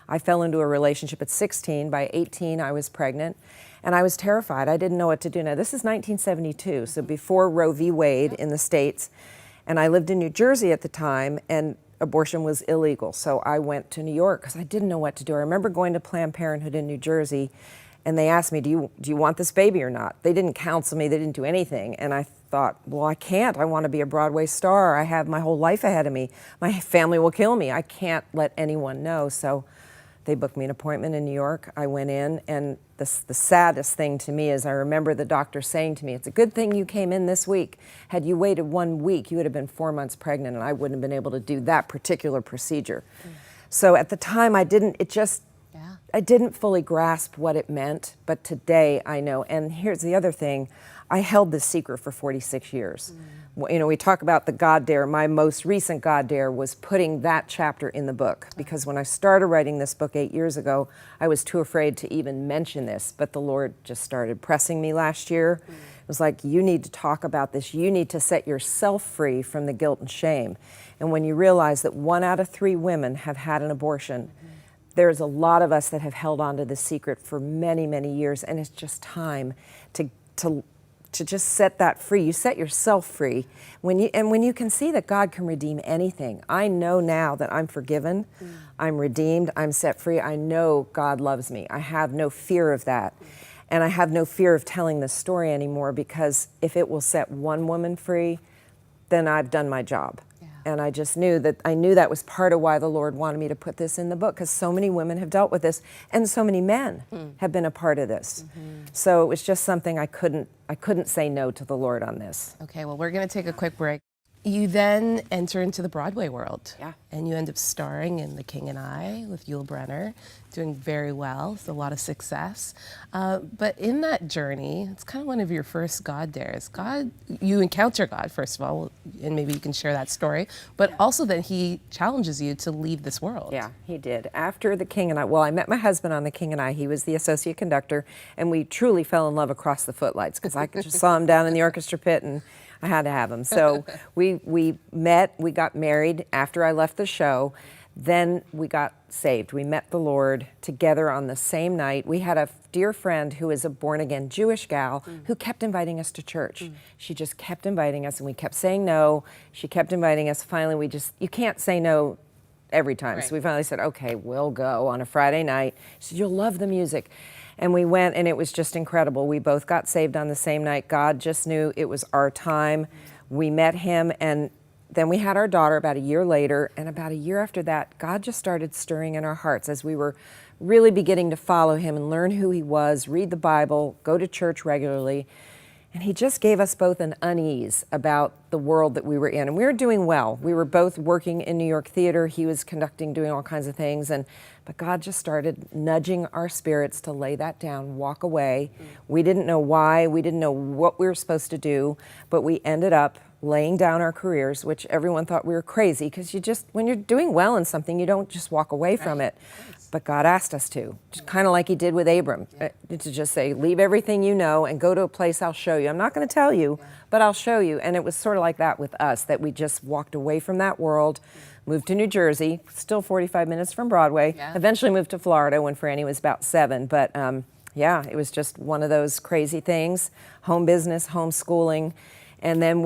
I fell into a relationship at 16. By 18, I was pregnant, and I was terrified. I didn't know what to do. Now, this is 1972, so before Roe v. Wade in the States, and I lived in New Jersey at the time, and abortion was illegal. So I went to New York because I didn't know what to do. I remember going to Planned Parenthood in New Jersey, and they asked me, do you want this baby or not? They didn't counsel me, they didn't do anything. And I thought, well, I can't. I want to be a Broadway star. I have my whole life ahead of me. My family will kill me. I can't let anyone know. So they booked me an appointment in New York. I went in, and the saddest thing to me is I remember the doctor saying to me, it's a good thing you came in this week. Had you waited 1 week, you would have been 4 months pregnant, and I wouldn't have been able to do that particular procedure. So at the time, I didn't fully grasp what it meant, but today I know. And here's the other thing. I held this secret for 46 years. You know, we talk about the God Dare. My most recent God Dare was putting that chapter in the book, because when I started writing this book 8 years ago, I was too afraid to even mention this, but the Lord just started pressing me last year. It was like, you need to talk about this. You need to set yourself free from the guilt and shame. And when you realize that 1 out of 3 women have had an abortion, there's a lot of us that have held on to this secret for many, many years, and it's just time to just set that free. You set yourself free when you can see that God can redeem anything. I know now that I'm forgiven, I'm redeemed, I'm set free. I know God loves me. I have no fear of that. And I have no fear of telling this story anymore, because if it will set one woman free, then I've done my job. And I just knew that was part of why the Lord wanted me to put this in the book, because so many women have dealt with this, and so many men have been a part of this. So it was just something I couldn't say no to the Lord on this. Okay, well, we're going to take a quick break. You then enter into the Broadway world. Yeah. And you end up starring in The King and I with Yul Brynner, doing very well. It's a lot of success. But in that journey, it's kind of one of your first God dares. You encounter God, first of all, and maybe you can share that story, but also that he challenges you to leave this world. Yeah, he did. After The King and I, well, I met my husband on The King and I. He was the associate conductor, and we truly fell in love across the footlights, because I just saw him down in the orchestra pit, and I had to have him. So we met, we got married after I left the show. Then we got saved. We met the Lord together on the same night. We had a dear friend who is a born-again Jewish gal who kept inviting us to church. She just kept inviting us, and we kept saying no. She kept inviting us. Finally, you can't say no every time. Right. So we finally said, okay, we'll go on a Friday night. She said, you'll love the music. And we went, and it was just incredible. We both got saved on the same night. God just knew it was our time. We met him, and then we had our daughter about a year later, and about a year after that, God just started stirring in our hearts as we were really beginning to follow him and learn who he was, read the Bible, go to church regularly. And he just gave us both an unease about the world that we were in. And we were doing well. We were both working in New York theater. He was conducting, doing all kinds of things. But God just started nudging our spirits to lay that down, walk away. We didn't know why. We didn't know what we were supposed to do. But we ended up laying down our careers, which everyone thought we were crazy, because when you're doing well in something, you don't just walk away from it. But God asked us to, just kind of like he did with Abram, to just say, leave everything you know and go to a place I'll show you. I'm not going to tell you, but I'll show you. And it was sort of like that with us, that we just walked away from that world, moved to New Jersey, still 45 minutes from Broadway, eventually moved to Florida when Franny was about 7. But yeah, it was just one of those crazy things, home business, homeschooling. And then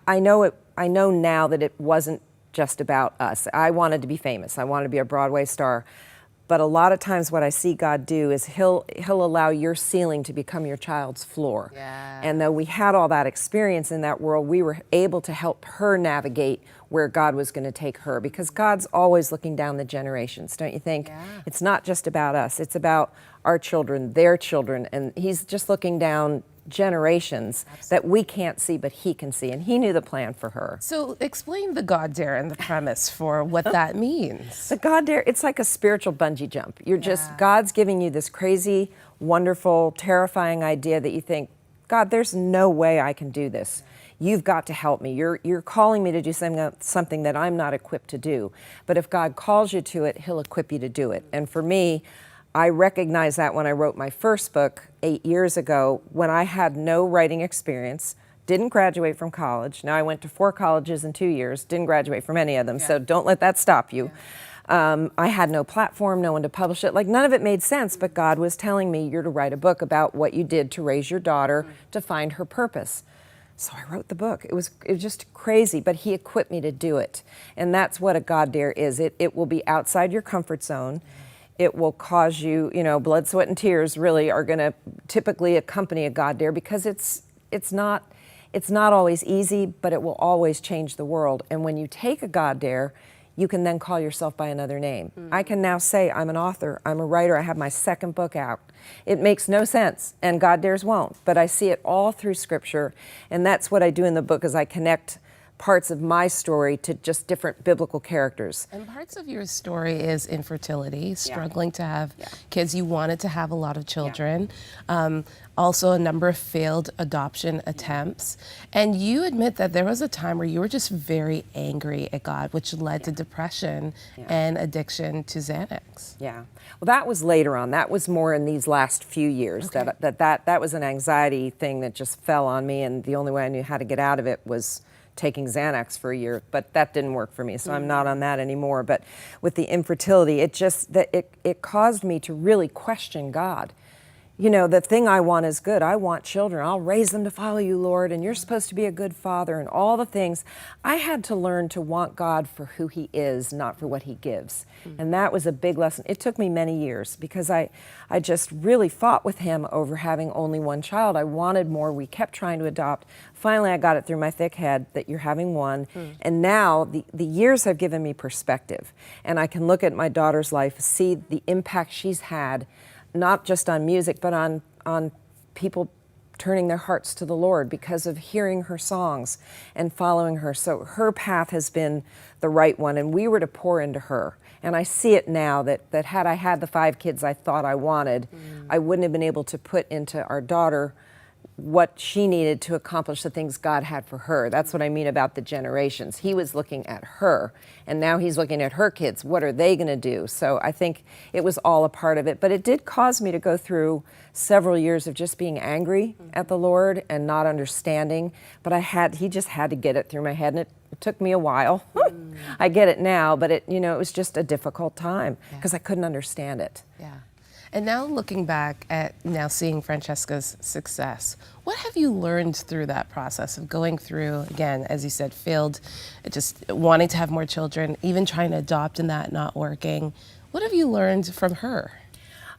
I know now that it wasn't just about us. I wanted to be famous. I wanted to be a Broadway star. But a lot of times what I see God do is he'll allow your ceiling to become your child's floor. Yeah. And though we had all that experience in that world, we were able to help her navigate where God was going to take her, because God's always looking down the generations, don't you think? Yeah. It's not just about us. It's about our children, their children, and he's just looking down generations that we can't see, but he can see, and he knew the plan for her. So explain the God Dare and the premise for what that means. The God Dare, it's like a spiritual bungee jump. God's giving you this crazy, wonderful, terrifying idea that you think, God, there's no way I can do this. You've got to help me. You're calling me to do something that I'm not equipped to do. But if God calls you to it, he'll equip you to do it. And for me, I recognized that when I wrote my first book 8 years ago, when I had no writing experience, didn't graduate from college. Now I went to 4 colleges in 2 years, didn't graduate from any of them, so don't let that stop you. I had no platform, no one to publish it. Like, none of it made sense, but God was telling me, you're to write a book about what you did to raise your daughter to find her purpose. So I wrote the book. It was just crazy, but he equipped me to do it. And that's what a God dare is. It will be outside your comfort zone. It will cause you, blood, sweat, and tears really are going to typically accompany a God dare, because it's not always easy, but it will always change the world. And when you take a God dare, you can then call yourself by another name. I can now say, I'm an author, I'm a writer, I have my second book out. It makes no sense, and God dares won't, but I see it all through Scripture, and that's what I do in the book, is I connect parts of my story to just different biblical characters. And parts of your story is infertility, struggling to have kids. You wanted to have a lot of children. Also a number of failed adoption attempts. And you admit that there was a time where you were just very angry at God, which led to depression and addiction to Xanax. Yeah. Well, that was later on. That was more in these last few years. Okay. That was an anxiety thing that just fell on me, and the only way I knew how to get out of it was taking Xanax for a year, but that didn't work for me, so I'm not on that anymore. But with the infertility, it caused me to really question God. The thing I want is good. I want children. I'll raise them to follow you, Lord, and you're supposed to be a good father, and all the things. I had to learn to want God for who he is, not for what he gives. And that was a big lesson. It took me many years, because I just really fought with him over having only one child. I wanted more. We kept trying to adopt. Finally, I got it through my thick head that you're having one. And now the years have given me perspective. And I can look at my daughter's life, see the impact she's had, not just on music, but on people turning their hearts to the Lord because of hearing her songs and following her. So her path has been the right one, and we were to pour into her. And I see it now that had I had the 5 kids I thought I wanted, I wouldn't have been able to put into our daughter what she needed to accomplish the things God had for her. That's what I mean about the generations. He was looking at her, and now he's looking at her kids. What are they going to do? So I think it was all a part of it, but it did cause me to go through several years of just being angry at the Lord and not understanding, but he just had to get it through my head, and it took me a while. I get it now, but it was just a difficult time because I couldn't understand it. Yeah. And now looking back at now seeing Francesca's success, what have you learned through that process of going through, again, as you said, failed, just wanting to have more children, even trying to adopt and that not working? What have you learned from her?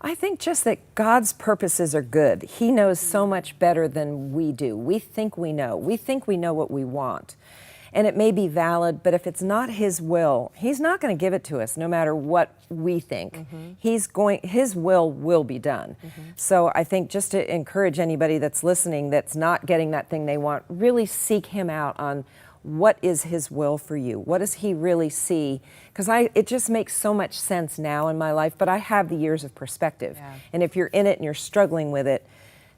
I think just that God's purposes are good. He knows so much better than we do. We think we know. We think we know what we want. And it may be valid, but if it's not his will, he's not going to give it to us no matter what we think. His will be done. So I think just to encourage anybody that's listening that's not getting that thing they want, really seek him out on what is his will for you? What does he really see? Because it just makes so much sense now in my life, but I have the years of perspective. And if you're in it and you're struggling with it,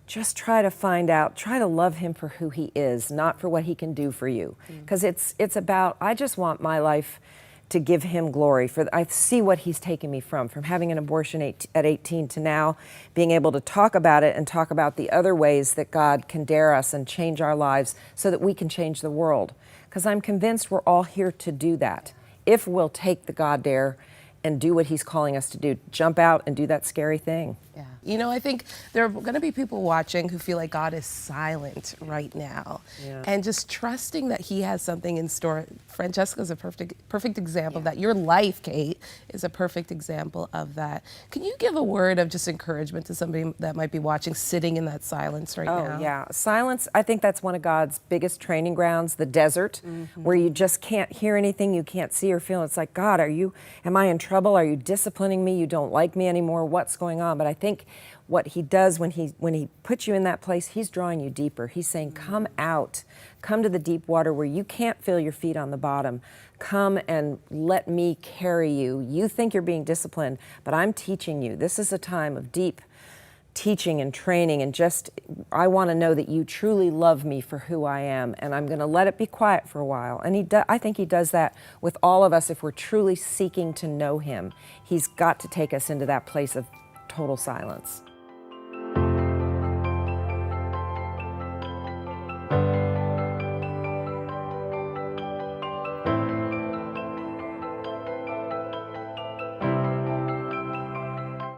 just try to love him for who he is, not for what he can do for you. Because it's about, I just want my life to give him glory. I see what he's taken me from having an abortion at 18 to now being able to talk about it and talk about the other ways that God can dare us and change our lives so that we can change the world. Because I'm convinced we're all here to do that. If we'll take the God dare and do what he's calling us to do, jump out and do that scary thing. Yeah. I think there are going to be people watching who feel like God is silent right now. And just trusting that he has something in store. Francesca's a perfect example of that. Your life, Kate, is a perfect example of that. Can you give a word of just encouragement to somebody that might be watching, sitting in that silence right now? Oh, yeah. Silence, I think that's one of God's biggest training grounds, the desert, where you just can't hear anything, you can't see or feel. It's like, God, am I in trouble? Are you disciplining me? You don't like me anymore? What's going on? But I think what he does when he puts you in that place, he's drawing you deeper. He's saying, come out, come to the deep water where you can't feel your feet on the bottom. Come and let me carry you. You think you're being disciplined, but I'm teaching you. This is a time of deep teaching and training, and I want to know that you truly love me for who I am, and I'm going to let it be quiet for a while. And I think he does that with all of us if we're truly seeking to know him. He's got to take us into that place of total silence.